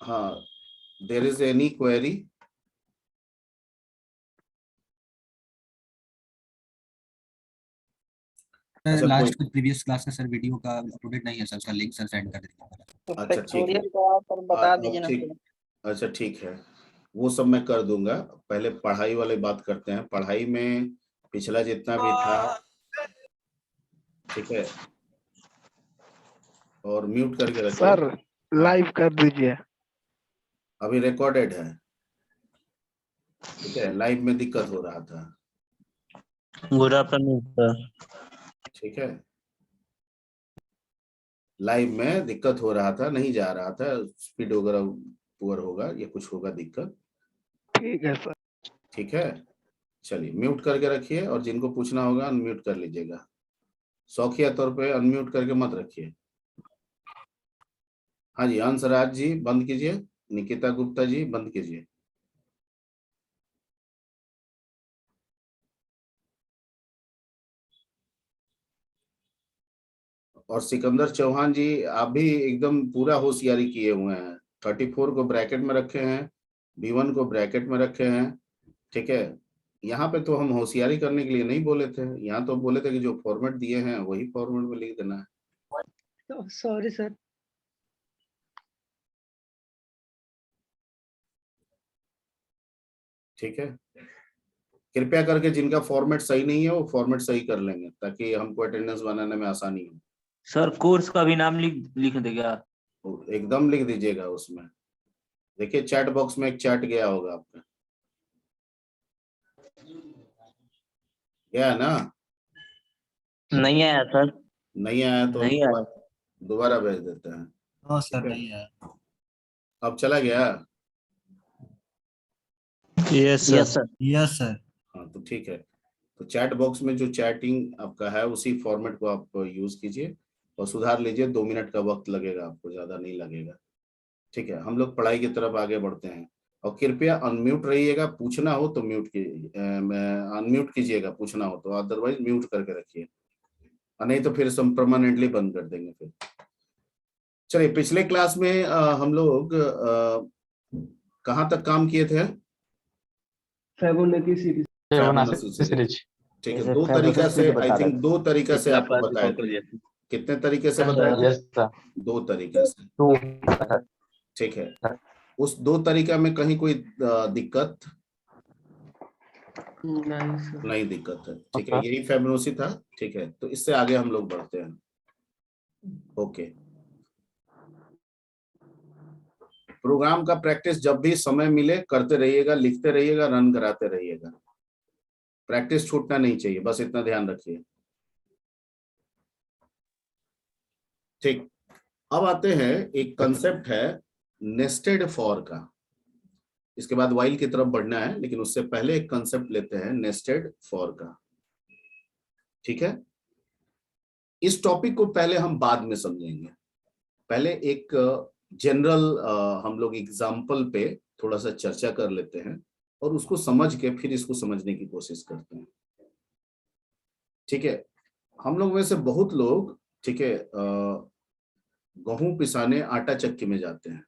हाँ, there is any query? Sir अच्छा, last previous class का सर वीडियो का अपलोडेड नहीं है सर, उसका लिंक सर सेंड कर दीजिए। तो अच्छा, ठीक है। फैक्टोरियल का सर बता दीजिए ना। ठीक, अच्छा ठीक है, वो सब मैं कर दूंगा। पहले पढ़ाई वाली बात करते हैं। पढ़ाई में पिछला जितना भी था, ठीक है, और म्यूट करके रखिए। सर लाइव कर दीजिए। अभी रिकॉर्डेड है, ठीक है। लाइव में दिक्कत हो रहा था, गुड आफ्टरनून सर। ठीक है। लाइव में दिक्कत हो रहा था, नहीं जा रहा था, स्पीड वगैरह पुअर होगा या कुछ होगा दिक्कत, ठीक है सर। ठीक है। चलिए म्यूट करके रखिए, और जिनको पूछना होगा अनम्यूट कर लीजिएगा। शौकिया तौर पे अनम्यूट करके मत रखिए। हाँ जी, हंसराज जी बंद कीजिए, निकिता गुप्ता जी बंद कीजिए। और सिकंदर चौहान जी, आप भी एकदम पूरा होशियारी किए हुए हैं। 34 को ब्रैकेट में रखे हैं, B1 को ब्रैकेट में रखे हैं, ठीक है। यहाँ पे तो हम होशियारी करने के लिए नहीं बोले थे, यहाँ तो बोले थे कि जो फॉर्मेट दिए हैं वही फॉर्मेट में लिख देना है। Sorry sir. ठीक है, कृपया करके जिनका फॉर्मेट सही नहीं है वो फॉर्मेट सही कर लेंगे, ताकि हमको अटेंडेंस बनाने में आसानी हो। सर कोर्स का भी नाम लिख देगा। एकदम लिख दीजिएगा उसमें। देखिए चैट बॉक्स में एक चैट गया होगा आपका, गया है ना? नहीं आया सर। नहीं आया तो नहीं आया। दोबारा भेज देते हैं। हाँ सर नहीं है। अब चला गया? Yes sir. Yes sir. हाँ तो ठीक है। तो चैट बॉक्स में जो चैटिंग आपका है उसी फॉर्मेट को आप यूज कीजिए और सुधार लीजिए। 2 मिनट का वक्त लगेगा आपको, ज्यादा नहीं लगेगा, ठीक है। हम लोग पढ़ाई की तरफ आगे बढ़ते हैं। और कृपया अनम्यूट रहिएगा, पूछना हो तो म्यूट अनम्यूट कीजिएगा, पूछना हो तो, अदरवाइज म्यूट करके रखिए, नहीं तो फिर हम परमानेंटली बंद कर देंगे फिर। चलिए, पिछले क्लास में हम लोग कहाँ तक काम किए थे? Fibonacci series. फिबोनाची सीरीज, ठीक है। 2 तरीका से, आई थिंक 2 तरीका से आपको बताया था। कितने तरीके से बताया था? 2 तरीके से, ठीक है। उस 2 तरीका में कहीं कोई दिक्कत नहीं? दिक्कत है, ठीक है। यही फिबोनाची था, ठीक है। तो इससे आगे हम लोग बढ़ते हैं। ओके, प्रोग्राम का प्रैक्टिस जब भी समय मिले करते रहिएगा, लिखते रहिएगा, रन कराते रहिएगा। प्रैक्टिस छूटना नहीं चाहिए, बस इतना ध्यान रखिए, ठीक। अब आते हैं, एक कंसेप्ट है नेस्टेड फॉर का। इसके बाद व्हाइल की तरफ बढ़ना है, लेकिन उससे पहले एक कंसेप्ट लेते हैं नेस्टेड फॉर का, ठीक है। इस टॉपिक को पहले हम बाद में समझेंगे। पहले एक जनरल हम लोग एग्जाम्पल पे थोड़ा सा चर्चा कर लेते हैं और उसको समझ के फिर इसको समझने की कोशिश करते हैं, ठीक है। हम लोग में से बहुत लोग, ठीक है, गेहूं पिसाने आटा चक्की में जाते हैं,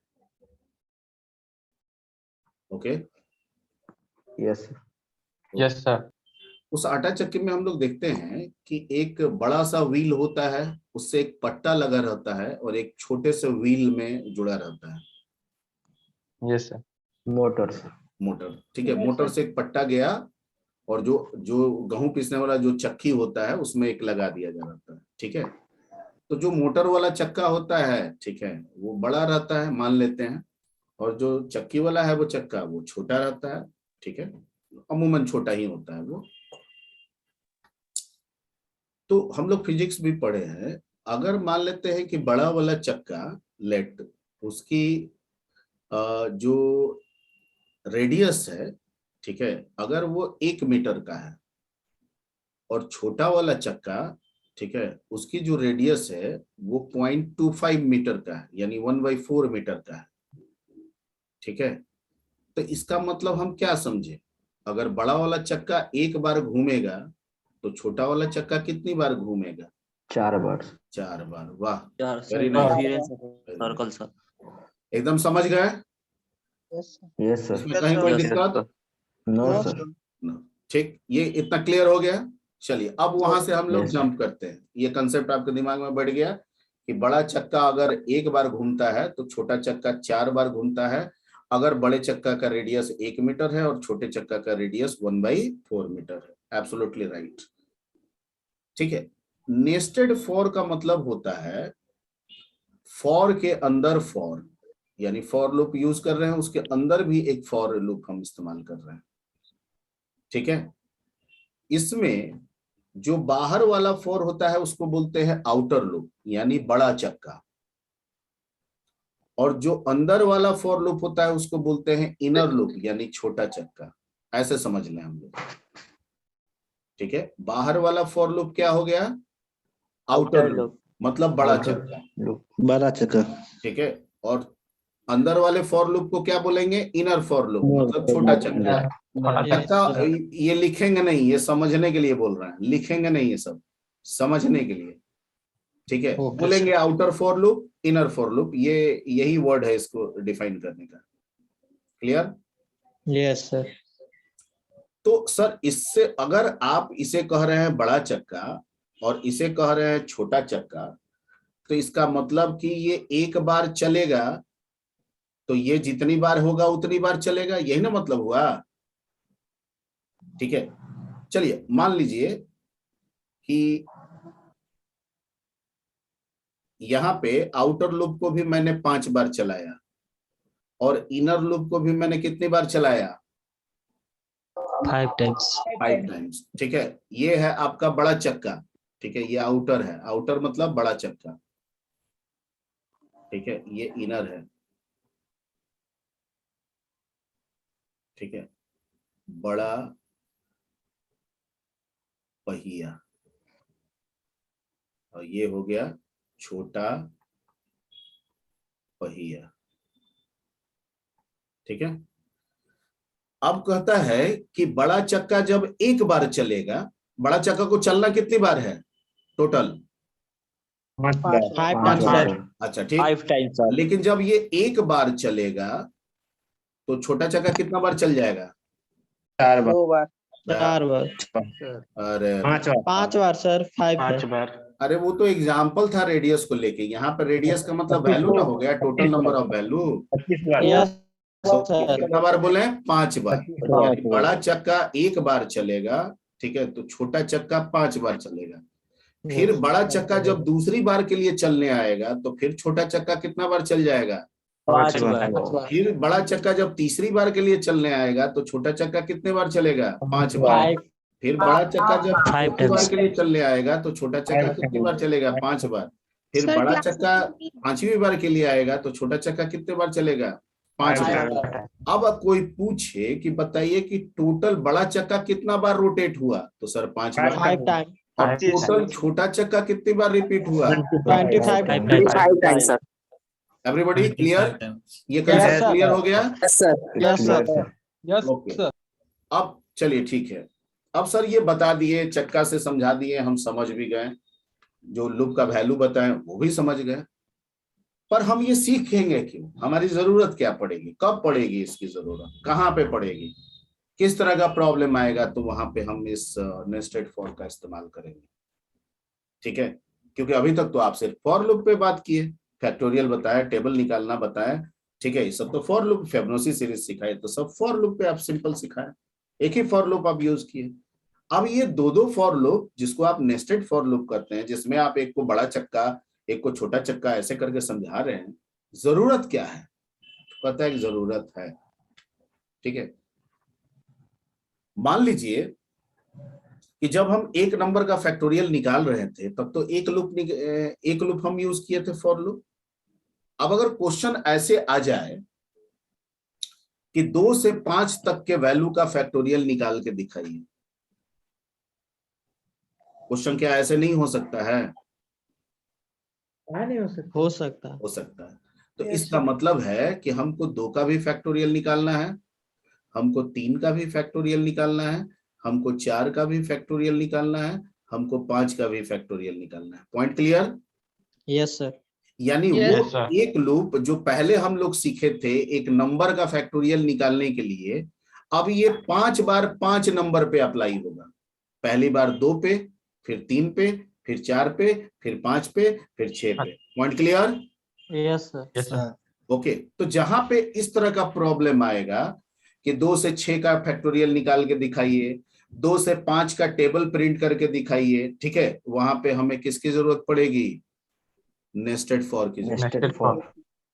ओके। Yes yes sir. उस आटा चक्की में हम लोग देखते हैं कि एक बड़ा सा व्हील होता है, उससे एक पट्टा लगा रहता है और एक छोटे से व्हील में जुड़ा रहता है। Yes sir. मोटर मोटर, ठीक है। मोटर से एक पट्टा गया और जो जो गेहूं पीसने वाला जो चक्की होता है उसमें एक लगा दिया जा रहता है, ठीक है। तो जो मोटर वाला चक्का होता है, ठीक है, वो बड़ा रहता है मान लेते हैं, और जो चक्की वाला है वो चक्का वो छोटा रहता है, ठीक है। अमूमन छोटा ही होता है वो। तो हम लोग फिजिक्स भी पढ़े हैं। अगर मान लेते हैं कि बड़ा वाला चक्का, लेट उसकी जो रेडियस है, ठीक है, अगर वो 1 मीटर का है और छोटा वाला चक्का, ठीक है, उसकी जो रेडियस है वो 0.25 मीटर का है, यानी 1/4 मीटर का है, ठीक है। तो इसका मतलब हम क्या समझे? अगर बड़ा वाला चक्का एक बार घूमेगा तो छोटा वाला चक्का कितनी बार घूमेगा? 4 बार। 4 बार। वाह, 4 वेरी नाइस। Circle sir. एकदम समझ गए? Yes yes sir. इसमें कहीं कोई Yes, दिक्कत? No no sir. ठीक, ये इतना क्लियर हो गया। चलिए अब वहां से हम लोग Yes, जंप करते हैं। ये कंसेप्ट आपके दिमाग में बैठ गया कि बड़ा चक्का अगर एक बार घूमता है तो छोटा चक्का 4 बार घूमता है, अगर बड़े चक्का का रेडियस 1 मीटर है और छोटे चक्का का रेडियस 1/4 मीटर है। Absolutely right. ठीक है, नेस्टेड फॉर का मतलब होता है फॉर के अंदर फॉर, यानी फॉर लूप यूज कर रहे हैं, उसके अंदर भी एक फॉर लूप हम इस्तेमाल कर रहे हैं। ठीक है, इसमें जो बाहर वाला फॉर होता है उसको बोलते हैं आउटर लूप यानी बड़ा चक्का, और जो अंदर वाला फॉर लूप होता है उसको बोलते हैं इनर लूप यानी छोटा चक्का। ऐसे समझ लें हम लोग। ठीक है, बाहर वाला फॉर लूप क्या हो गया? आउटर लूप, मतलब बड़ा चक्का। बड़ा चक्का। ठीक है, और अंदर वाले फॉर लूप को क्या बोलेंगे? इनर फॉर लूप, मतलब छोटा चक्का। चक्का ये लिखेंगे नहीं, ये समझने के लिए बोल रहे हैं, लिखेंगे नहीं, ये सब समझने के लिए। ठीक है, बोलेंगे outer for loop, inner for loop, ये यही वर्ड है इसको डिफाइन करने का। क्लियर? Yes sir. तो सर इससे अगर आप इसे कह रहे हैं बड़ा चक्का और इसे कह रहे हैं छोटा चक्का, तो इसका मतलब कि ये एक बार चलेगा तो ये जितनी बार होगा उतनी बार चलेगा, यही ना मतलब हुआ? ठीक है, चलिए मान लीजिए कि यहां पे आउटर लूप को भी मैंने 5 बार चलाया और इनर लूप को भी मैंने कितनी बार चलाया? 5 टाइम्स। 5 टाइम्स। ठीक है, ये है आपका बड़ा चक्का। ठीक है, ये आउटर है, आउटर मतलब बड़ा चक्का। ठीक है, ये इनर है। ठीक है, बड़ा पहिया, और ये हो गया छोटा पहिया। ठीक है, अब कहता है कि बड़ा चक्का जब एक बार चलेगा, बड़ा चक्का को चलना कितनी बार है टोटल? 5 5 बार। अच्छा ठीक, 5 टाइम्स। लेकिन जब ये एक बार चलेगा तो छोटा चक्का कितना बार चल जाएगा? 2 बार 4 बार। अरे 5 बार सर। 5 बार। अरे वो तो एग्जाम्पल था रेडियस को लेके, यहाँ पर रेडियस का मतलब वैल्यू ना हो गया, total number of value. Yes तो सर। कितना बार बोले? 5 बार। यानी बड़ा चक्का एक बार चलेगा, ठीक है, तो छोटा चक्का 5 बार चलेगा। फिर बड़ा चक्का जब दूसरी बार के लिए चलने आएगा तो फिर छोटा चक्का कितना बार चल जाएगा? 5 बार। फिर बड़ा चक्का जब तीसरी बार के लिए चलने आएगा तो छोटा चक्का कितने बार चलेगा? 5 बार। फिर बड़ा चक्का जब 5 चौथी बार टाइम्स। के लिए चलने आएगा तो छोटा चक्का कितनी बार चलेगा? 5 बार। फिर बड़ा चक्का 5वीं बार के लिए आएगा तो छोटा चक्का कितने बार चलेगा? 5 बार। अब कोई पूछे कि बताइए कि टोटल बड़ा चक्का कितना बार रोटेट हुआ, तो सर 5 बार। 5 टाइम। और टोटल छोटा चक्का कितनी बार रिपीट हुआ? 25 टाइम्स। Everybody clear? ये Yes, कंसेप्ट sir. क्लियर हो गया? Yes sir. ओके, अब चलिए ठीक है। अब सर ये बता दिए, चक्का से समझा दिए, हम समझ भी गए, जो लूप का वैल्यू बताएं वो भी समझ गए, पर हम ये सीखेंगे क्यों? हमारी जरूरत क्या पड़ेगी? कब पड़ेगी इसकी जरूरत? कहाँ पे पड़ेगी? किस तरह का प्रॉब्लम आएगा तो वहां पे हम इस नेस्टेड फॉर का इस्तेमाल करेंगे। ठीक है, क्योंकि अभी तक तो आप सिर्फ फॉर लूप पे बात किए, फैक्टोरियल बताया, टेबल निकालना बताया, ठीक है, ये सब तो फॉर लूप, फिबोनाची सीरीज सिखाए तो सब फॉर लूप पे आप सिंपल सिखाए, एक ही फॉर लूप आप यूज किए। अब ये दो फॉर लूप जिसको आप नेस्टेड फॉर लूप करते हैं, जिसमें आप एक को बड़ा चक्का एक को छोटा चक्का ऐसे करके समझा रहे हैं, जरूरत क्या है? पता है कि जरूरत है। ठीक है, मान लीजिए कि जब हम एक नंबर का फैक्टोरियल निकाल रहे थे तब तो एक लूप हम यूज किए थे, फॉर लूप। अब अगर क्वेश्चन ऐसे आ जाए कि 2 से 5 तक के वैल्यू का फैक्टोरियल निकाल के दिखाइए, क्वेश्चन क्या ऐसे नहीं हो सकता है? हो सकता है। हो सकता है। तो इसका मतलब है कि हमको 2 का भी फैक्टोरियल निकालना है, हमको 3 का भी फैक्टोरियल निकालना है, हमको 4 का भी फैक्टोरियल निकालना है, हमको 5 का भी फैक्टोरियल निकालना है। Point clear? Yes sir. यानी Yes, वो sir. एक लूप जो पहले हम लोग सीखे थे एक नंबर का फैक्टोरियल निकालने के लिए, अब ये 5 बार 5 नंबर पे अप्लाई होगा। पहली बार 2 पे, फिर 3 पे, फिर 4 पे, फिर 5 पे, फिर 6 पे। Point clear? Yes, sir. Yes, sir. Okay, तो जहां पे इस तरह का प्रॉब्लम आएगा कि 2 से 6 का फैक्टोरियल निकाल के दिखाइए, 2 से 5 का टेबल प्रिंट करके दिखाइए, ठीक है, वहां पे हमें किसकी जरूरत पड़ेगी? नेस्टेड फॉर की जरूरत। Nested for.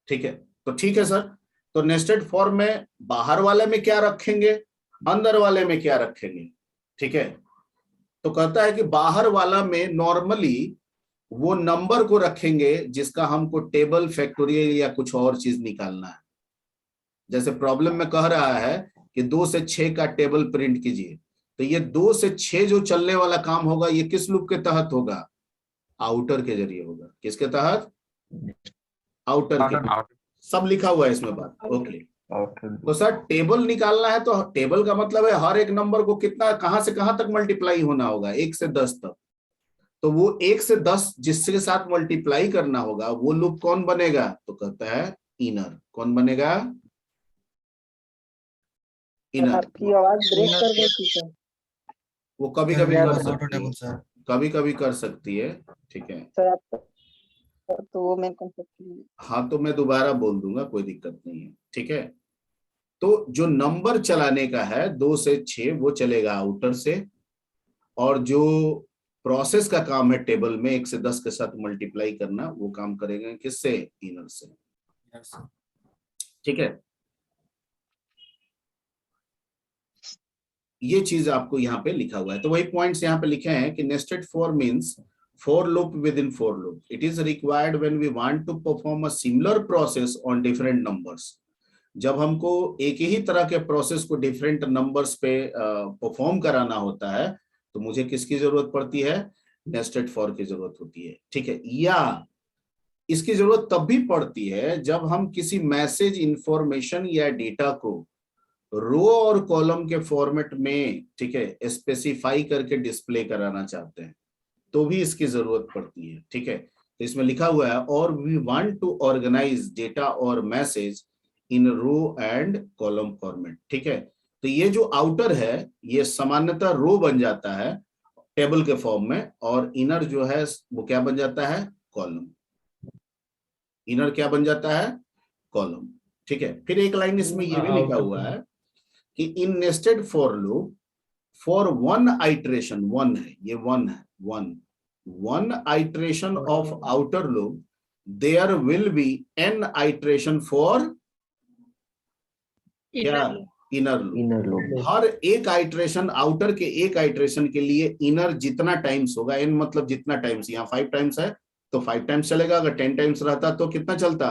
ठीक है, तो ठीक है सर, तो नेस्टेड फॉर में बाहर वाले में क्या रखेंगे, अंदर वाले में क्या रखेंगे? ठीक है, तो कहता है कि बाहर वाला में नॉर्मली वो नंबर को रखेंगे जिसका हमको टेबल, फैक्टोरियल या कुछ और चीज निकालना है। जैसे प्रॉब्लम में कह रहा है कि 2 से 6 का टेबल प्रिंट कीजिए, तो ये 2 से 6 जो चलने वाला काम होगा ये किस लूप के तहत होगा? आउटर के जरिए होगा। किसके तहत? आउटर के। सब लिखा हुआ है इसमें बात। ओके, तो सर टेबल निकालना है तो टेबल का मतलब है हर एक नंबर को कितना, कहां से कहां तक मल्टीप्लाई होना होगा? 1 से 10 तक। तो वो 1 से 10 जिसके साथ मल्टीप्लाई करना होगा वो लूप कौन बनेगा? तो कहता है इनर। कौन बनेगा? इनर। आपकी आवाज ब्रेक कर देती है। वो कभी कभी कर Not सकती audible, है, sir. कभी कभी कर सकती है। ठीक है, सर आप तो वो मैं कंसेप्ट। हाँ तो मैं दोबारा बोल दूंगा, कोई दिक्कत नहीं है। ठीक है, तो जो नंबर चलाने का है 2 से 6 वो चलेगा आउटर से, और जो प्रोसेस का काम है टेबल में 1 से 10 के साथ मल्टीप्लाई करना, वो काम करेंगे किससे? इनर से। Yes, sir. ठीक है, ये चीज आपको यहाँ पे लिखा हुआ है। तो वही पॉइंट्स यहाँ पे लिखे हैं कि nested for means for loop within for loop. It is required when we want to perform a similar process on different numbers. जब हमको एक ही तरह के प्रोसेस को डिफरेंट नंबर्स पे परफॉर्म कराना होता है तो मुझे किसकी जरूरत पड़ती है? नेस्टेड फॉर की जरूरत होती है। ठीक है, या इसकी जरूरत तब भी पड़ती है जब हम किसी मैसेज, इंफॉर्मेशन या डेटा को रो और कॉलम के फॉर्मेट में, ठीक है, स्पेसिफाई करके डिस्प्ले कराना चाहते हैं तो भी इसकी जरूरत पड़ती है। ठीक है, तो इसमें लिखा हुआ है और we want to organize data और message in row and column format. ठीक है, तो ये जो आउटर है ये सामान्यतः रो बन जाता है टेबल के फॉर्म में, और इनर जो है वो क्या बन जाता है? कॉलम। इनर क्या बन जाता है? कॉलम। ठीक है, फिर एक लाइन इसमें ये भी लिखा हुआ है कि in nested for loop for one iteration, one है ये, वन है, one iteration of outer loop there will be n iteration for क्या? Inner loop. Inner loop. हर एक आइट्रेशन, आउटर के एक आइट्रेशन के लिए इनर जितना टाइम्स होगा, n मतलब जितना टाइम्स, यहाँ 5 टाइम्स है तो 5 टाइम्स चलेगा, अगर 10 टाइम्स रहता तो कितना चलता?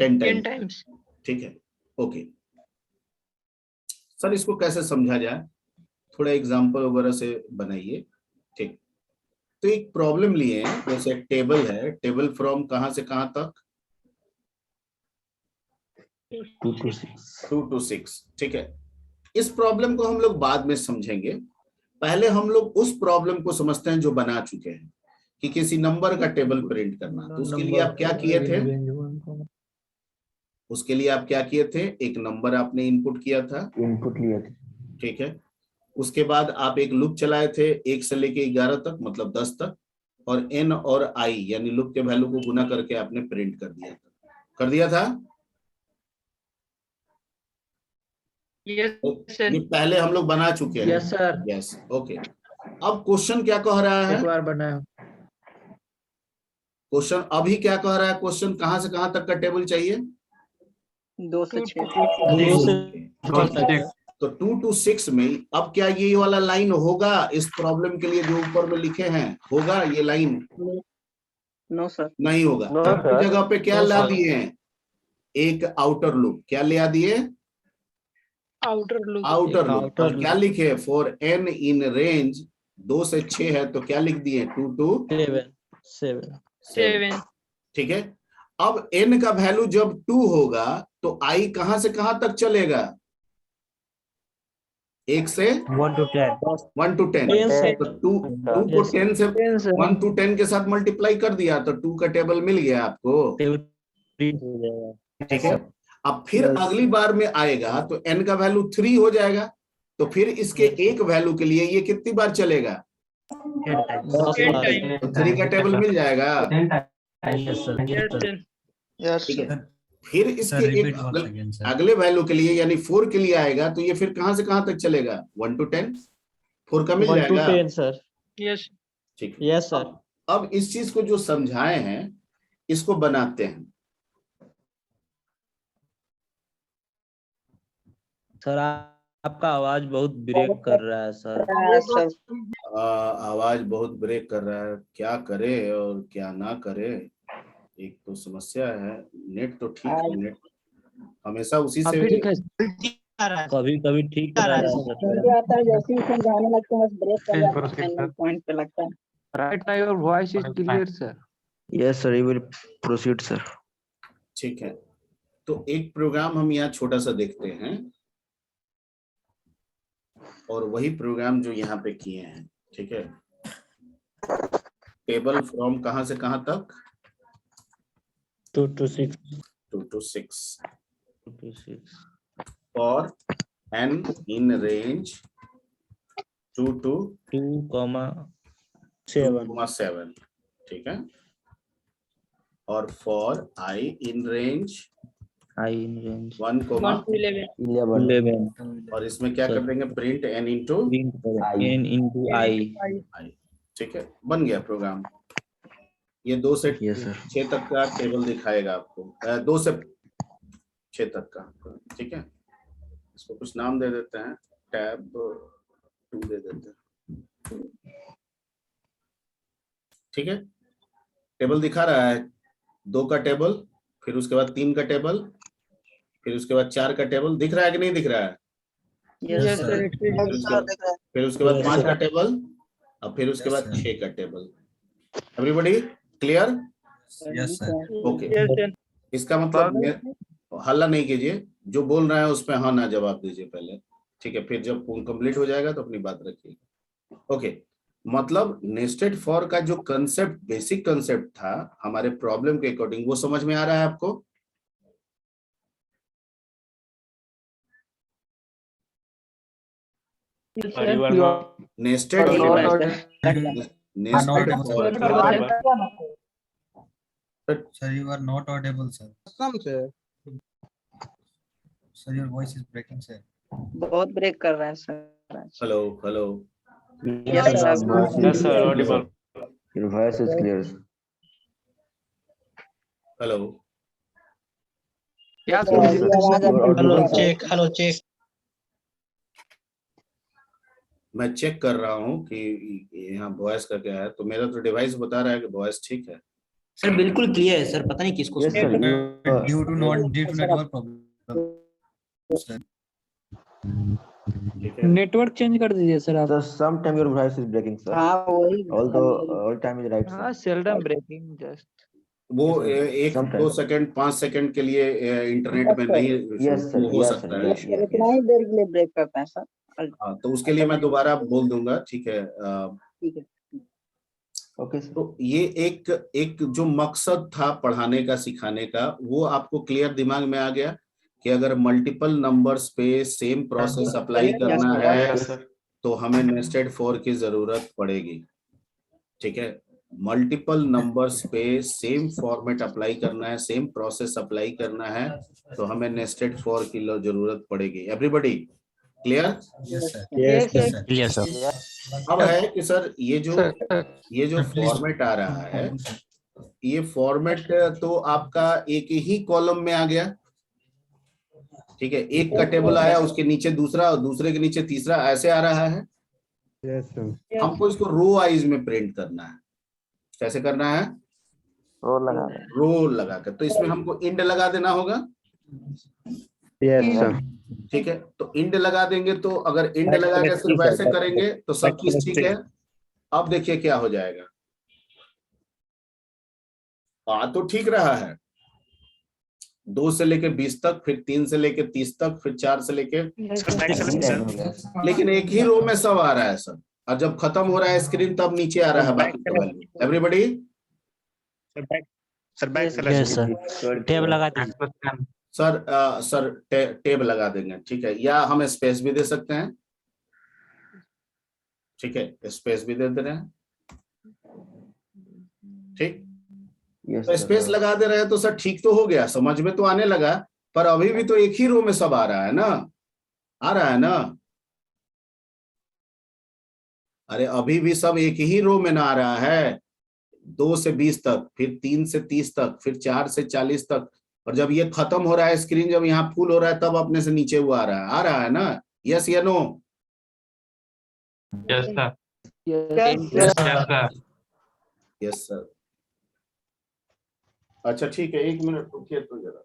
10 टाइम्स। ठीक है, ओके सर, इसको कैसे समझा जाए? थोड़ा एग्जांपल वगैरह से बनाइए। ठीक, तो एक प्रॉब्लम लिए हैं, जैसे एक टेबल है, टेबल फ्रॉम कहां से कहां तक? 2 to 6। 2 to 6। ठीक है, इस प्रॉब्लम को हम लोग बाद में समझेंगे, पहले हम लोग उस प्रॉब्लम को समझते हैं जो बना चुके हैं कि किसी नंबर का टेबल प्रिंट करना। तो उसके लिए आप क्या किए थे? उसके लिए आप क्या किए थे? एक नंबर आपने इनपुट किया था, इनपुट लिए थे। ठीक है, उसके बाद आप एक लूप चलाए थे 1 से लेके 11 तक, मतलब 10 तक, और n और i यानी लूप के वैल्यू को गुना करके आपने प्रिंट कर दिया था। ये पहले हम लोग बना चुके हैं। Yes, sir. Yes, okay. अब क्वेश्चन क्या कह रहा है? एक बार बनाया। क्वेश्चन अभी क्या कह रहा है? क्वेश्चन कहां से कहां तक का टेबल चाहिए? 2 से 6। 2 से तो 2 to 6 में अब क्या ये वाला लाइन होगा इस प्रॉब्लम के लिए जो ऊपर में लिखे हैं? होगा ये लाइन? No sir. नहीं होगा। तो जगह पे क्या ला दिए हैं? एक आउटर लूप। क्या ले दिए? Outer loop. और क्या लिखे? फॉर n इन रेंज 2 से 6 है तो क्या लिख दिए? 2 to 7। ठीक है, अब n का वैल्यू जब 2 होगा तो i कहां से कहां तक चलेगा? 1 से 1 to 10. 1 to 10, 10 से तो 2 को Yes, 10 से 10 से 1 to 10 के साथ मल्टीप्लाई कर दिया तो 2 का टेबल मिल गया आपको। टेबल प्रिंट हो जाएगा। ठीक है, अब फिर अगली बार में आएगा तो n का वैल्यू 3 हो जाएगा, तो फिर इसके एक वैल्यू के लिए ये कितनी बार चलेगा? 10 बार। तो 3 का टेबल मिल जाएगा। Yes, sir. यस ठीक है, सर। फिर इसके एक अगले वैल्यू के लिए यानी 4 के लिए आएगा तो ये फिर कहां से कहां तक चलेगा? 1 to 10, 4 का मिल 1 to जाएगा। 10, सर। यस ठीक है, Yes, sir. अब इस चीज को जो समझाए हैं इसको बनाते हैं। सर आपका आवाज बहुत ब्रेक कर रहा है सर। आवाज बहुत ब्रेक कर रहा है, क्या करे और क्या ना करे, एक तो समस्या है। नेट तो ठीक है, नेट हमेशा उसी से कभी कभी ठीक आ रहा है सर। आता है जैसे ही समझाने लगते हैं बस ब्रेक कर जाता है, पॉइंट पे लगता है। Right now your voice is clear, sir. Yes, sir. You will proceed, sir. ठीक है, तो एक प्रोग्राम हम यहाँ छोटा सा देखते हैं और वही प्रोग्राम जो यहाँ पे किए हैं। ठीक है, टेबल फ्रॉम कहां से कहां तक? 2 to 6. 2 to 6 2 to 6. for n in range 2 to 2,7. ठीक है, और for i in range I in range 1, 11. 11. और इसमें क्या कर देंगे? Print n into N into I. i। ठीक है, बन गया प्रोग्राम। ये 2 से Yes, sir. 6 तक का टेबल दिखाएगा आपको, 2 से 6 तक का। ठीक है, इसको कुछ नाम दे देते हैं, टैब 2 दे देते हैं। ठीक है, टेबल दिखा रहा है 2 का टेबल, फिर उसके बाद 3 का टेबल, फिर उसके बाद 4 का टेबल। दिख रहा है कि नहीं दिख रहा है? Yes sir. फिर उसके बाद 5 का टेबल, और फिर उसके बाद 6 का table. Everybody clear? Yes sir. Okay, इसका मतलब हल्ला नहीं कीजिए, जो बोल रहे हैं उस पर हाँ ना जवाब दीजिए पहले। ठीक है, फिर जब कंप्लीट हो जाएगा तो अपनी बात रखिए। ओके, मतलब नेस्टेड फॉर का जो कंसेप्ट, बेसिक कंसेप्ट था हमारे प्रॉब्लम के अकॉर्डिंग, वो समझ में आ रहा है आपको? Nested Sir, you are not audible, sir. Sir, your voice is breaking, sir. बहुत ब्रेक कर रहा है sir. Hello hello, Yes, sir. Yes, sir. Audible. Your voice is clear, sir. Hello. Yes, Yes, sir. आवाज You are hello audible, sir. Check, hello check. मैं check कर रहा हूँ कि यहाँ वॉइस का क्या है, तो मेरा तो डिवाइस बता रहा है कि वॉइस ठीक है। सर बिल्कुल क्लियर है सर, पता नहीं किसको Yes, sir. Due to network problem. ठीक है, नेटवर्क चेंज कर दीजिए सर आप। Sir, sometime your voice is breaking, sir. हाँ वही Although all time is right, sir. seldom breaking just। वो Yes, sir. 1-2 सेकंड 5 सेकंड के लिए इंटरनेट में नहीं Yes, sir. वो हो Yes, सकता sir. है। Yes, yes, इतना yes. ही देर के लिए ब्रेक करता है सर। हाँ, तो उसके लिए मैं दोबारा बोल दूंगा। ठीक है, ठीक है। Okay, sir. तो ये एक जो मकसद था पढ़ाने का, सिखाने का, वो आपको क्लियर दिमाग में आ गया कि अगर मल्टीपल नंबर्स पे सेम प्रोसेस अप्लाई करना है तो हमें नेस्टेड फॉर की जरूरत पड़ेगी। ठीक है, मल्टीपल नंबर्स पे सेम फॉर्मेट अप्लाई करना है, सेम प्रोसेस अप्लाई करना है तो हमें नेस्टेड फॉर की जरूरत पड़ेगी। Everybody clear? Yes sir. Clear sir. अब है कि सर ये जो फॉर्मेट आ रहा है, ये फॉर्मेट तो आपका एक ही कॉलम में आ गया। ठीक है, एक का टेबल आया, उसके नीचे दूसरा, और दूसरे के नीचे तीसरा, ऐसे आ रहा है। Yes, sir. हमको इसको रो वाइज में प्रिंट करना है। कैसे करना है? Roll लगा रहे हैं. रो लगा कर, तो इसमें हमको इंड लगा देना होगा। Yes, sir. ठीक है, तो इंड लगा देंगे, तो अगर इंड लगा के सिर्फ ऐसे करेंगे तो सब चीज ठीक है। अब देखिए क्या हो जाएगा। तो ठीक रहा है, 2 से लेके 20 तक, फिर 3 से लेके 30 तक, फिर 4 से लेके, लेकिन एक ही रो में सब आ रहा है सर, और जब खत्म हो रहा है स्क्रीन तब नीचे आ रहा है बाकी का वैल्यू। एवरीबॉडी टेब लगा दीजिए सर टेब लगा देंगे, ठीक है, या हम स्पेस भी दे सकते हैं, ठीक है, स्पेस भी दे रहे हैं, ठीक। तो स्पेस लगा दे रहे हैं तो सर ठीक तो हो गया, समझ में तो आने लगा, पर अभी भी तो एक ही रो में सब आ रहा है ना, आ रहा है ना, अरे अभी भी सब एक ही रो में ना आ रहा है, 2 से 20 तक, फिर 3 से 30 तक, फिर 4 से 40 तक, और जब ये खत्म हो रहा है स्क्रीन, जब यहाँ फुल हो रहा है तब अपने से नीचे हुआ आ रहा है ना, यस या no? Yes, sir. Yes, Yes, sir. Yes sir. अच्छा ठीक है, 1 मिनट रुकिए तो जरा।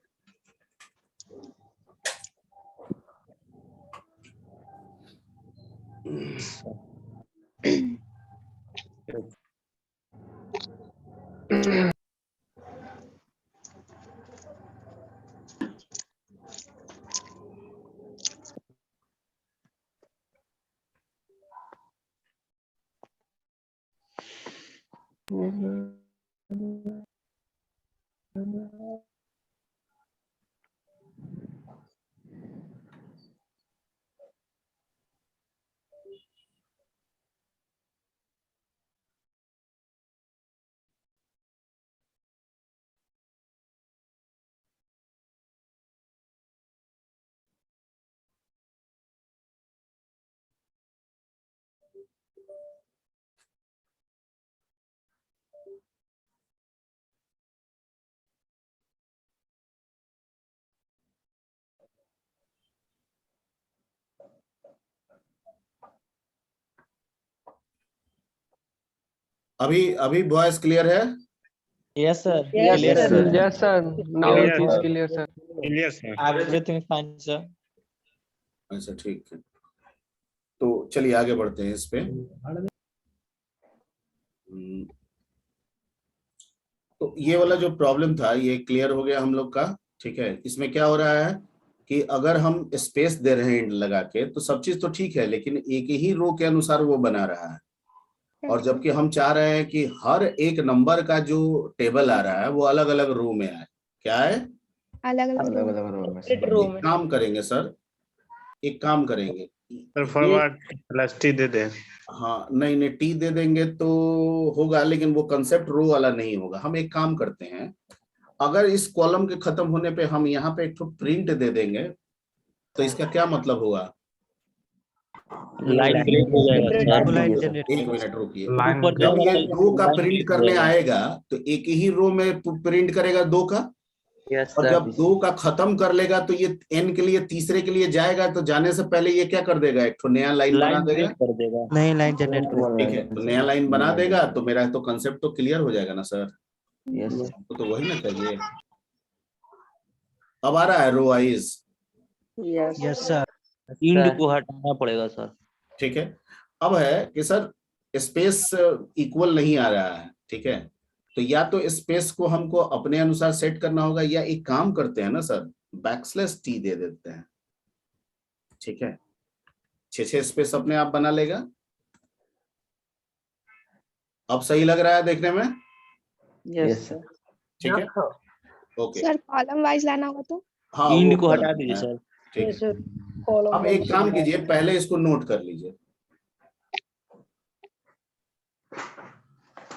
अभी वॉइस क्लियर है? Yes sir Yes, clear sir. Sir Yes, sir. Now it is clear, sir. Everything fine sir. अच्छा ठीक है, तो चलिए आगे बढ़ते हैं इस पे। तो ये वाला जो प्रॉब्लम था ये क्लियर हो गया हम लोग का, ठीक है। इसमें क्या हो रहा है कि अगर हम स्पेस दे रहे हैं लगा के तो सब चीज तो ठीक है, लेकिन एक ही रो के अनुसार वो बना रहा है, और जबकि हम चाह रहे हैं कि हर एक नंबर का जो टेबल आ रहा है वो अलग अलग रो में आए। क्या है? अलग अलग अलग अलग रो में एक काम करेंगे सर, एक काम करेंगे फॉरवर्ड प्लस टी दे दे। हाँ नहीं टी दे देंगे तो होगा, लेकिन वो कंसेप्ट रो वाला नहीं होगा। हम एक काम करते हैं, अगर इस कॉलम के खत्म होने पे हम यहाँ पे एक तो प्रिंट दे देंगे तो इसका क्या मतलब होगा? लाइन प्रिंट हो जाएगा लाइन सर। जनरेट 1 मिनट रुकिए, Line ऊपर जब ये जाएगा, 2 का line प्रिंट print करने हो जाएगा। आएगा तो एक ही रो में प्रिंट करेगा 2 का, यस और सर जब 2 का खत्म कर लेगा तो ये n के लिए तीसरे के लिए जाएगा, तो जाने से पहले ये क्या कर देगा? एक तो नया लाइन बना लाइन देगा, प्रिंट कर देगा। नई लाइन जनरेट ठीक है, तो नया लाइन बना देगा, तो मेरा तो कंसेप्ट तो क्लियर हो जाएगा ना सर। यस हमको तो वही ना चाहिए। अब आ रहा है row wise, Yes. Yes sir end को हटाना पड़ेगा सर। ठीक है। अब है कि सर स्पेस इक्वल नहीं आ रहा है, ठीक है, तो या तो स्पेस को हमको अपने अनुसार सेट करना होगा, या एक काम करते हैं ना सर, बैकस्लैश टी दे देते हैं, ठीक है, 6 स्पेस अपने आप बना लेगा। अब सही लग रहा है देखने में? यस सर ठीक है, ओके। सर कॉलम वाइज लाना होगा तो हाँ इंड वो को कर हटा देते दीजिए हैं, सर। ठीक है। सर कॉलम अब एक काम कीजिए, पहले इसको नोट कर लीजिए।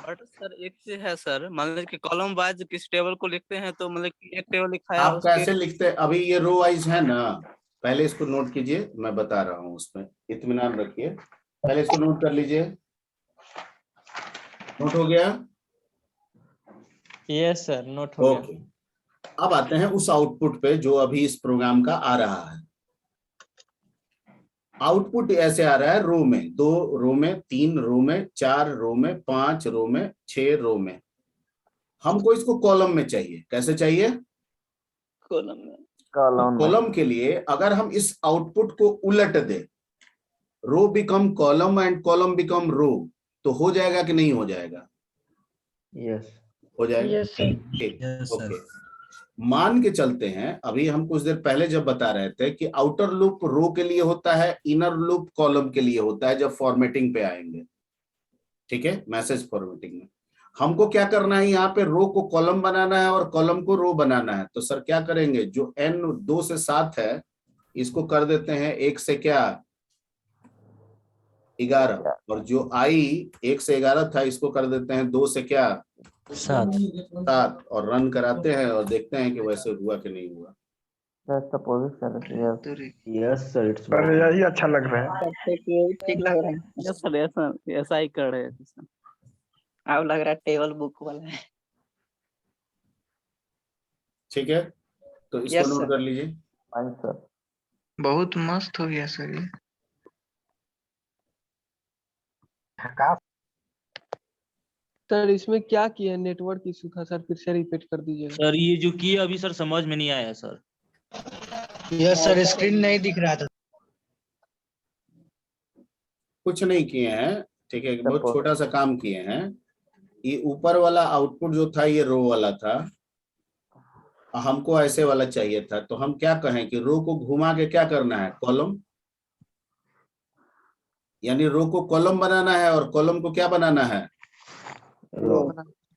बट सर एक चीज है सर, मान लीजिए कि कॉलम वाइज किसी टेबल को लिखते हैं तो मतलब कि एक टेबल लिखा है आप उसके कैसे लिखते हैं? अभी ये रो वाइज है ना, पहले इसको नोट कीजिए, मैं बता रहा हूँ, उसमें इत्मीनान रखिए। पहले इसको नोट कर लीजिए, नोट हो गया? यस सर नोट हो गया। ओके, अब आते हैं उस आउटपुट पे जो अभी इस प्रोग्राम का आ रहा है। आउटपुट ऐसे आ रहा है, रो में, 2 रो में, 3 रो में, 4 रो में, 5 रो में, 6 रो में। हमको इसको कॉलम में चाहिए। कैसे चाहिए? कॉलम में। कॉलम के लिए अगर हम इस आउटपुट को उलट दे, row become column and column become row, तो हो जाएगा कि नहीं हो जाएगा? यस हो जाएगा। यस सर ओके, मान के चलते हैं, अभी हम कुछ देर पहले जब बता रहे थे कि आउटर लूप रो के लिए होता है, इनर लूप कॉलम के लिए होता है जब फॉर्मेटिंग पे आएंगे, ठीक है, मैसेज फॉर्मेटिंग में। हमको क्या करना है, यहाँ पे रो को कॉलम बनाना है और कॉलम को रो बनाना है। तो सर क्या करेंगे, जो n 2 से 7 है इसको कर देते हैं 1 से क्या 11, और जो i 1 से 11 था इसको कर देते हैं 2 से क्या 7, और रन कराते हैं और देखते हैं कि वैसे हुआ कि नहीं हुआ। Yes, sir. It's पर यही अच्छा लग रहा है। सबसे ठीक लग रहा है। यस सर, ऐसा ही कर रहे थे सर। अब लग रहा है टेबल बुक वाला है। ठीक है, तो इसको Yes, नोट sir. कर लीजिए। fine, sir. बहुत मस्त हो गया सर ये। सर इसमें क्या किया, नेटवर्क इशू था सर, फिर से रिपीट कर दीजिएगा। सर ये जो किए अभी सर समझ में नहीं आया सर। यस सर, स्क्रीन नहीं दिख रहा था। कुछ नहीं किए हैं, ठीक है, बहुत छोटा सा काम किए हैं। ये ऊपर वाला आउटपुट जो था ये रो वाला था, हमको ऐसे वाला चाहिए था। तो हम क्या कहें कि रो को घुमा के क्या करना है, कॉलम, यानी रो को कॉलम बनाना है और कॉलम को क्या बनाना है, Row.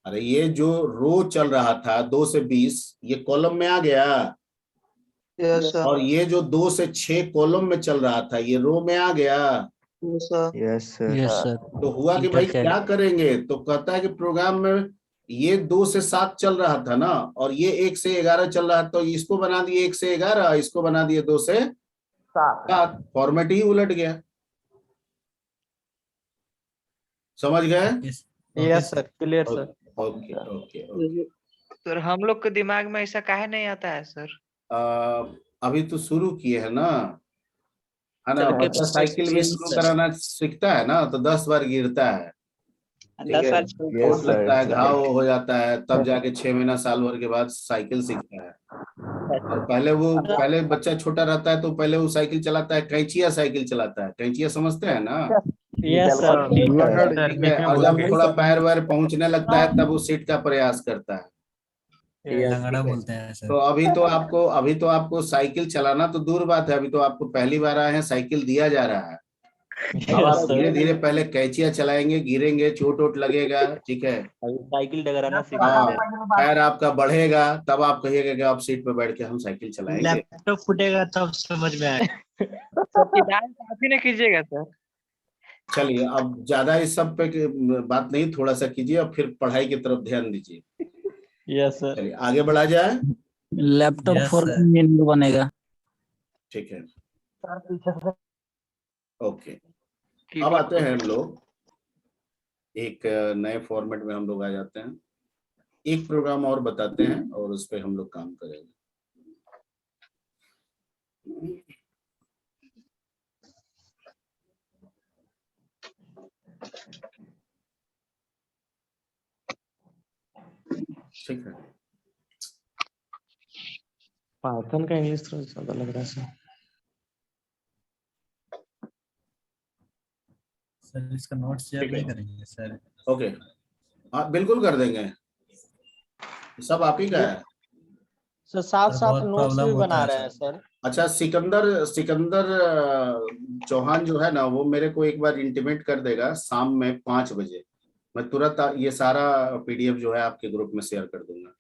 अरे ये जो रो चल रहा था 2 से 20 ये कॉलम में आ गया, यस सर। और ये जो 2 से 6 कॉलम में चल रहा था ये रो में आ गया। Yes, sir. सर। तो हुआ कि भाई क्या करेंगे, तो कहता है कि प्रोग्राम में ये 2 से 7 चल रहा था ना, और ये 1 से 11 चल रहा था, तो इसको बना दिए 1 से 11, इसको बना दिए 2 से 7, फॉर्मेट ही उलट गया। समझ गए? Yes sir, clear sir. Okay okay okay. Sir हम लोग के दिमाग में ऐसा काहे नहीं आता है सर? अभी तो शुरू किए हैं ना, है ना, चल के बच्चा साइकिल भी शुरू कराना सीखता है ना तो 10 बार गिरता है, ठीक 10 है, बार Yes, चोट लगता है, sir. घाव हो जाता है, तब जाके 6 महीना साल भर के बाद साइकिल सीखता है। और पहले बच्चा छोटा रहता है तो पहले वो साइकिल चलाता है, कैंचिया साइकिल चलाता है, कैंचिया समझते हैं ना, यस सर। ठीक है, और जब थोड़ा पैर वैर पहुंचने लगता है तब वो सीट का प्रयास करता है। लंगड़ा बोलते हैं सर। तो अभी तो आपको साइकिल चलाना तो दूर बात है, अभी तो आपको पहली बार आए हैं, साइकिल दिया जा रहा है। अब आप धीरे धीरे पहले कैंचिया चलाएंगे, गिरेंगे, चोट वोट लगेगा, ठीक है, साइकिल डगराना हाँ, पैर आपका बढ़ेगा, तब आप कहिएगा कि आप सीट पे बैठ के हम साइकिल चलाएंगे। लैपटॉप फूटेगा तब समझ में आएगा। आप ही नहीं कीजिएगा सर। चलिए अब ज्यादा इस सब पे बात नहीं, थोड़ा सा कीजिए और फिर पढ़ाई की तरफ ध्यान दीजिए। Yes sir. चलिए आगे बढ़ा जाए। लैपटॉप फॉर बनेगा। ठीक है, ओके। अब आते हैं हम लोग एक नए फॉर्मेट में, हम लोग आ जाते हैं, एक प्रोग्राम और बताते हैं और उस पर हम लोग काम करेंगे। ठीक है, पाइथन का इंग्लिश थोड़ा ज्यादा लग रहा है सर। सर इसका नोट्स शेयर नहीं करेंगे सर? ओके, हाँ बिल्कुल कर देंगे, सब आप ही का है। सर साथ साथ बहुत नोट्स प्रॉब्लम भी होता बना है रहे हैं सर। सर। अच्छा, सिकंदर चौहान जो है ना, वो मेरे को एक बार इंटीमेट कर देगा शाम में 5 बजे, मैं तुरंत ये सारा पीडीएफ जो है आपके ग्रुप में शेयर कर दूंगा,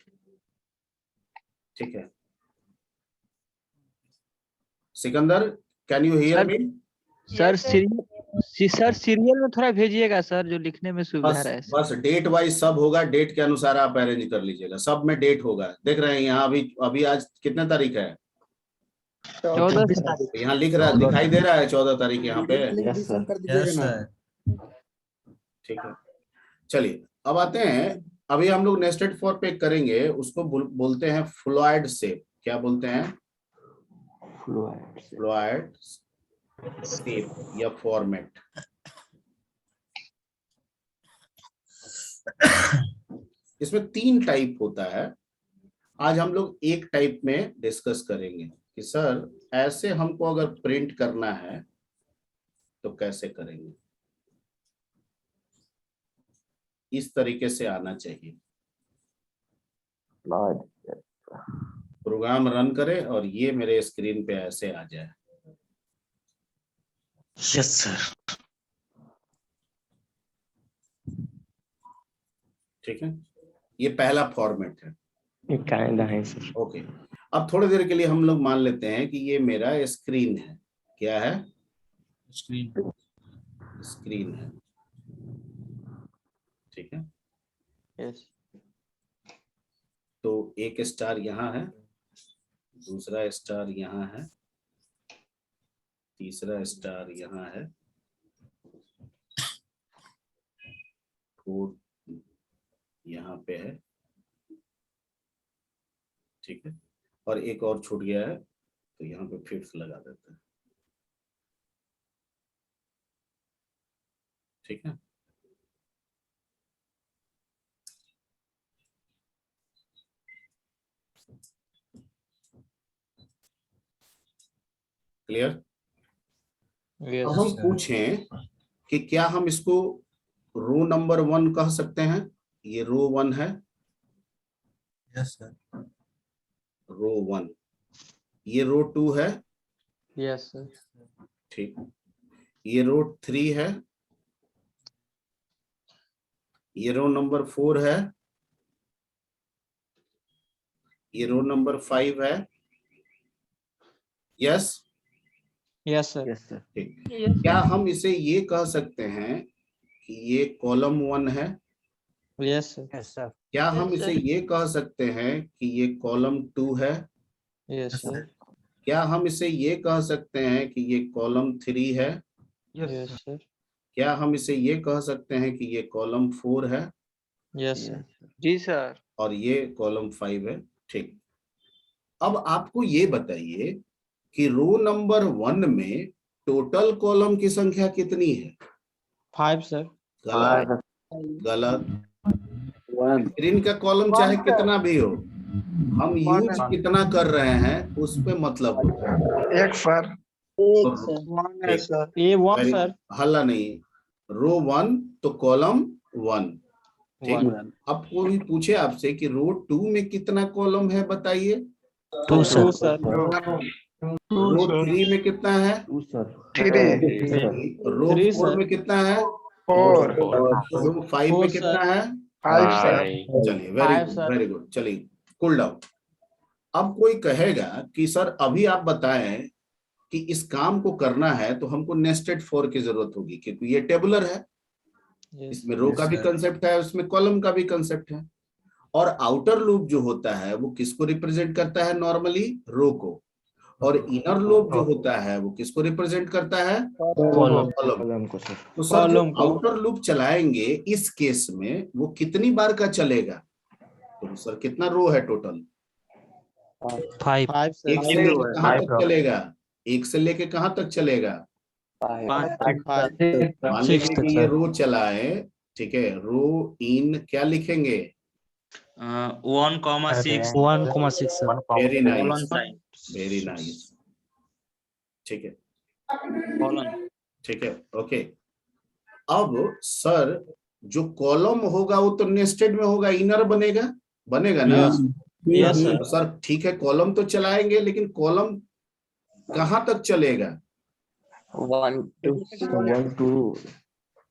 ठीक है। Sikandar, can you hear me? Sir serial में थोड़ा भेजिएगा सर, जो लिखने में सुविधा रहे। बस डेट वाइज सब होगा, डेट के अनुसार आप अरेंज कर लीजिएगा, सब में डेट होगा। देख रहे हैं यहाँ अभी आज कितने तारीख है? 14 तारीख। यहाँ लिख रहा है, दिखाई दे रहा है 14 तारीख यहाँ पे, Yes, sir. Yes sir. ठीक है। चलिए अब आते हैं, अभी हम लोग नेस्टेड फॉर पे करेंगे, उसको बोलते हैं फ्लूइड शेप। क्या बोलते हैं? फ्लूइड शेप या फॉर्मेट। इसमें 3 टाइप होता है, आज हम लोग एक टाइप में डिस्कस करेंगे कि सर ऐसे हमको अगर प्रिंट करना है तो कैसे करेंगे, इस तरीके से आना चाहिए। प्रोग्राम रन करें और ये मेरे स्क्रीन पे ऐसे आ जाए। Yes sir. ठीक है, ये पहला फॉर्मेट है। काइंड है सर। ओके, अब थोड़ी देर के लिए हम लोग मान लेते हैं कि ये मेरा स्क्रीन है। क्या है? स्क्रीन। स्क्रीन है। ठीक है, यस तो एक स्टार यहाँ है, दूसरा स्टार यहाँ है, तीसरा स्टार यहाँ है, फोर्थ यहाँ पे है। ठीक है, और एक और छूट गया है तो यहाँ पे फिफ्थ लगा देते हैं। ठीक है, क्लियर? अब हम पूछें कि क्या हम इसको रो नंबर 1 कह सकते हैं? ये रो 1 है, यस सर। रो 1। ये रो 2 है, यस सर। ठीक। ये रो 3 है, ये रो नंबर 4 है, ये रो नंबर 5 है। Yes yes sir. Yes sir. ठीक। क्या हम इसे ये कह सकते हैं कि ये कॉलम 1 है? Yes sir. Yes sir. क्या हम इसे ये कह सकते हैं कि ये कॉलम 2 है? Yes sir. क्या हम इसे ये कह सकते हैं कि ये कॉलम 3 है? Yes sir. क्या हम इसे ये कह सकते हैं कि ये कॉलम 4 है? Yes sir. जी सर। और ये कॉलम 5 है। ठीक, अब आपको ये बताइए कि रो नंबर 1 में टोटल कॉलम की संख्या कितनी है? 5 सर। गलत, गलत। स्क्रीन का कॉलम चाहे कितना भी हो, हम यूज कितना कर रहे हैं उस पे मतलब होता है। एक सर। एक सर। ठीक, सर। A1 very- sir. हल्ला नहीं, रो 1 तो कॉलम 1। ठीक, 1। अब कोई पूछे आपसे कि रो 2 में कितना कॉलम है बताइए? 2 2 सर। रो 3 में कितना है? 2 सर। रो 3 4 सर। में कितना है? 4 रो 5 में 4 कितना सर। है? 5 सर। चलिए, very 5 good, sir. Very good. चलिए, कूल डाउन। अब कोई कहेगा कि सर अभी आप बताएं कि इस काम को करना है तो हमको नेस्टेड फॉर की जरूरत होगी, क्योंकि ये टेबुलर है। इसमें रो का भी कंसेप्ट है, उसमें कॉलम का भी कंसेप्ट है। और आउटर लूप जो होता है वो किसको रिप्रेजेंट करता है? नॉर्मली रो को। और इनर लूप जो होता है वो किसको रिप्रेजेंट करता है? कॉलम। कॉलम को सर। तो सर जो कॉलम को। आउटर लूप चलाएंगे इस केस में वो कितनी बार का चलेगा? तो सर कितना रो है टोटल? 5 एक से सर। लेके कहाँ तक चलेगा? एक से लेके कहाँ तक चलेगा? 5 मान लीजिए कि ये रो चलाए, ठीक है, रो इन क्या लिखेंगे? 1,6 1,6 sir. Very colon nice, sign very nice. ठीक है, कॉलन। ठीक है, ओके। अब सर जो कॉलम होगा वो तो नेस्टेड में होगा, इनर बनेगा, बनेगा ना? Yes sir. तो सर ठीक है, कॉलम तो चलाएंगे लेकिन कॉलम कहाँ तक चलेगा? 1 2 1 2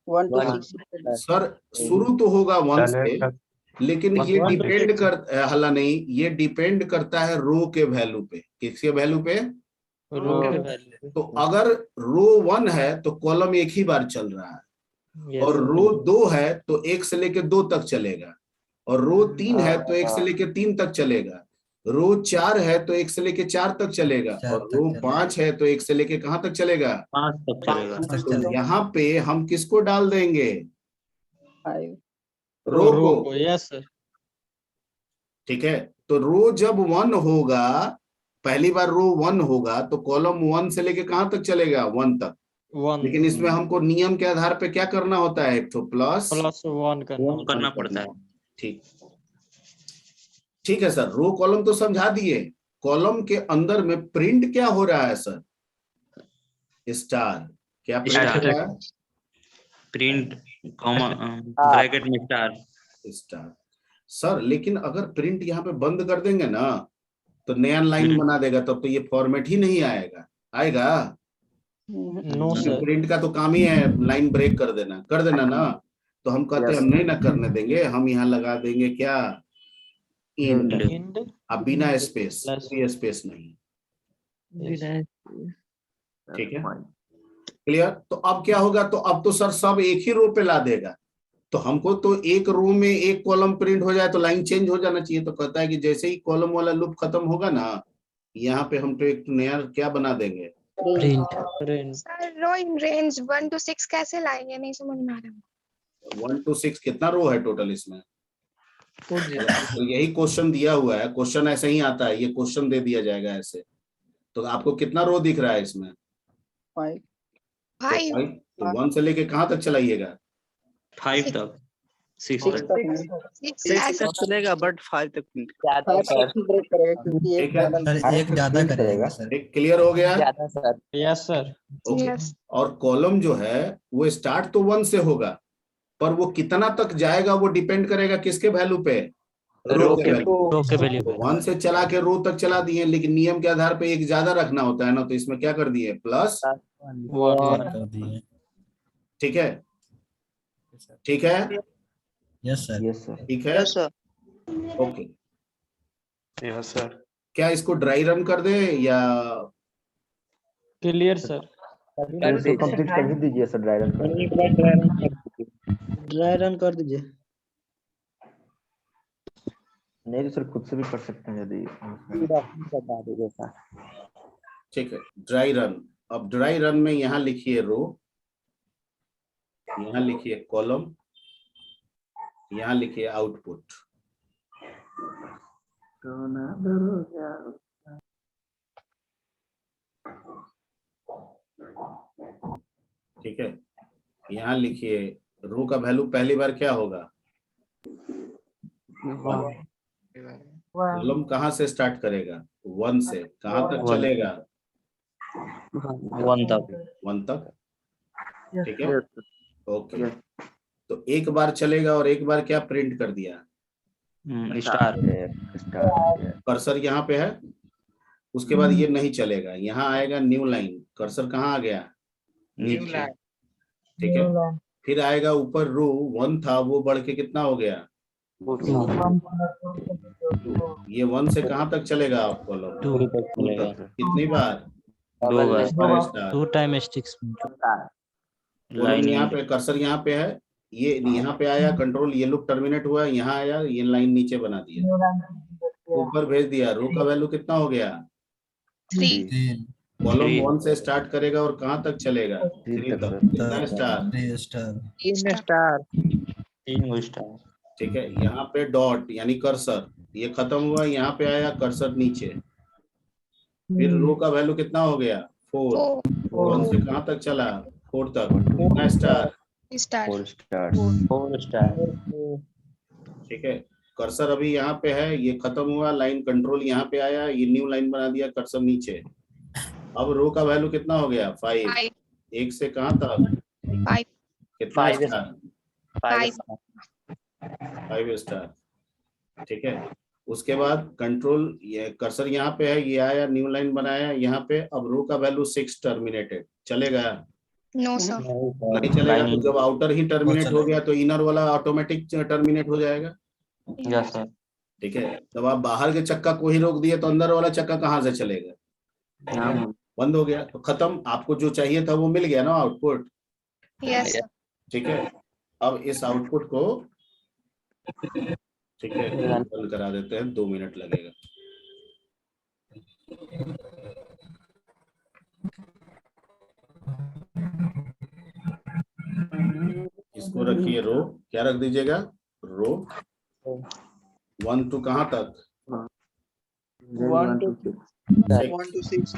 1 to 6 सर शुरू तो होगा 1 से, लेकिन ये डिपेंड कर, हल्ला नहीं, ये डिपेंड करता है रो के वैल्यू पे। किसके वैल्यू पे? रो के वैल्यू। तो अगर रो 1 है तो कॉलम एक ही बार चल रहा है, यस और सर। रो 2 है तो 1 से लेके 2 तक चलेगा, और रो 3 है तो 1 से लेके 3 तक चलेगा, रो 4 है तो 1 से लेके 4 तक चलेगा, और रो 5 है तो 1 से लेके कहाँ तक चलेगा? 5 तक चलेगा। तो यहाँ पे हम किसको डाल देंगे? 5 रो को। को। Yes sir. ठीक है, तो रो जब 1 होगा, पहली बार रो 1 होगा तो कॉलम 1 से लेके कहां तक चलेगा? 1 तक। 1 लेकिन इसमें हमको नियम के आधार पे क्या करना होता है? एक तो प्लस +1 करना पड़ता है। ठीक, ठीक है सर, रो कॉलम तो समझा दिए। कॉलम के अंदर में प्रिंट क्या हो रहा है सर? स्टार। क्या प्रिंट हो रहा है? प्रिंट कॉमा ब्रैकेट में स्टार। स्टार। सर लेकिन अगर प्रिंट यहाँ पे बंद कर देंगे ना तो नया लाइन बना देगा, तब तो ये फॉर्मेट ही नहीं आएगा। आएगा? No sir. प्रिंट का तो काम ही है लाइन ब्रेक कर देना ना। तो हम कहते हैं हम नहीं ना करने देंगे, हम यहाँ लगा देंगे क्या, इंड। इंड अब बिना स्पेस, प्लस कोई स्पेस नहीं। ठीक है, Fine. क्लियर? तो अब क्या होगा, तो अब तो सर सब एक ही रो पे ला देगा। तो हमको तो एक रो में एक कॉलम प्रिंट हो जाए तो लाइन चेंज हो जाना चाहिए। तो कहता है कि जैसे ही कॉलम वाला लूप खत्म होगा ना, यहाँ पे हम तो एक नया क्या बना देंगे, print. Sir row in range 1 to 6 कैसे लाएंगे, नहीं समझ में आ रहा। 1 to 6 कितना रो है टोटल इसमें? तो यही क्वेश्चन दिया हुआ है, क्वेश्चन ऐसे ही आता है, ये क्वेश्चन दे दिया जाएगा ऐसे। तो आपको कितना रो दिख रहा है इसमें? 5 भाई तो 1 से लेके कहाँ तक चलाइएगा? 5 तक, 6 6 तक। तक नहीं, 6 6 ऐसा तक चलेगा बट 5 तक नहीं। 5 तक ही ब्रेक करेगा क्योंकि एक ठीक है। ज्यादा सर एक ज्यादा करेगा सर। एक क्लियर हो गया? Yes sir. ओके। यस और कॉलम जो है वो स्टार्ट तो 1 से होगा, पर वो कितना तक जाएगा वो डिपेंड करेगा किसके वैल्यू पे, रो के वैल्यू। रो के वैल्यू पे। 1 से चला के रो तक चला दिए, लेकिन नियम के आधार पे एक ज्यादा रखना होता है ना, तो इसमें क्या कर दिए, प्लस। कर दिए। ठीक है, ठीक है, यस सर। Yes, sir. ठीक है, सर। ओके। Yes sir. क्या इसको ड्राई रन कर दे या क्लियर सर। इसको कंप्लीट कर ही दीजिए सर, ड्राई रन कर। ड्राई रन कर दीजिए। नहीं तो सर खुद से भी कर सकते हैं यदि। ठीक है, ड्राई रन। अब ड्राई रन में यहाँ लिखिए रो, यहाँ लिखिए कॉलम, यहाँ लिखिए आउटपुट। ठीक है, यहाँ लिखिए रो का वैल्यू पहली बार क्या होगा, कॉलम कहाँ से स्टार्ट करेगा, 1 से कहाँ तक चलेगा, 1 तक। 1 तक। ठीक है, ओके। तो एक बार चलेगा और एक बार क्या प्रिंट कर दिया, स्टार। कर्सर यहाँ पे है। उसके बाद ये नहीं चलेगा, यहाँ आएगा न्यू लाइन, कर्सर कहाँ आ गया, नीचे। ठीक है, फिर आएगा ऊपर रो 1 था वो बढ़ के कितना हो गया, ये 1 से कहाँ तक चलेगा आप कॉलम, 2 तक चलेगा। कितनी बार, 2 बार। स्टार। 2 time sticks. कॉलम यहाँ पे, कर्सर यहाँ पे है, ये यहाँ पे आया, कंट्रोल ये लूप टर्मिनेट हुआ, यहाँ आया, ये लाइन नीचे बना दिया, ऊपर भेज दिया। रो का वैल्यू कितना हो गया, 3 3 कॉलम 1 से स्टार्ट करेगा और कहाँ तक चलेगा, 3 तक। कितना स्टार, 3 स्टार। 3 स्टार। ठीक है। यहाँ पे डॉट यानी कर्सर, ये खत्म हुआ, यहाँ पे आया कर्सर नीचे, फिर रो का वैल्यू कितना हो गया, 4। 1 से कहाँ तक चला, 4 तक। कितना स्टार, स्टार 4 स्टार। 4 स्टार। ठीक है। कर्सर अभी यहाँ पे है, ये खत्म हुआ, लाइन कंट्रोल यहाँ पे आया, ये न्यू लाइन बना दिया, कर्सर नीचे। अब रो का वैल्यू कितना हो गया, 5। 1 से कहाँ तक, 5 कितना स्टार, 5 5 स्टार। ठीक है, उसके बाद कंट्रोल, ये कर्सर यहाँ पे है, ये आया, न्यू लाइन बनाया यहाँ पे। अब रो का वैल्यू 6 टर्मिनेटेड, चलेगा, नो सर नहीं चलेगा। तो जब आउटर ही टर्मिनेट हो गया तो इनर वाला ऑटोमेटिक टर्मिनेट हो जाएगा। Yes sir. ठीक है, जब आप बाहर के चक्का को ही रोक दिए तो अंदर वाला चक्का कहाँ से चलेगा, बंद हो गया। तो खत्म, आपको जो चाहिए था वो मिल गया ना, आउटपुट। यस ठीक है, अब इस आउटपुट को, ठीक है, बंद करा देते हैं, 2 मिनट लगेगा। इसको रखिए रो, क्या रख दीजिएगा, रो 1 to कहाँ तक, 1 to 6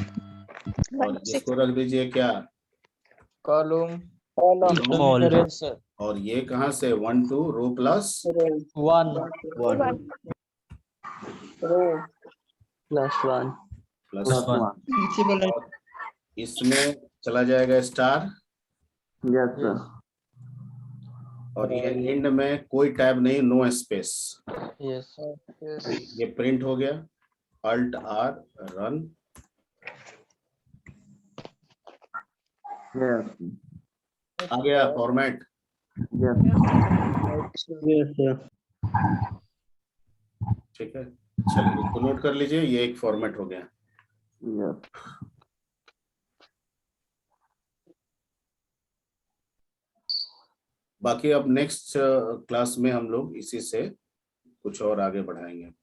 और इसको रख दीजिए क्या, कॉलम कॉलम। और ये कहाँ से, 1 to रो प्लस 1 प्लस 1। इसमें चला जाएगा स्टार, और ये एंड में कोई टैब नहीं, नो स्पेस। यस ये प्रिंट हो गया। Alt R run. Yes. आ गया फॉर्मेट? Yes. Yes sir. ठीक है, चलिए इसको नोट कर लीजिए, ये एक फॉर्मेट हो गया। Yes. बाकी अब नेक्स्ट क्लास में हम लोग इसी से कुछ और आगे बढ़ाएंगे।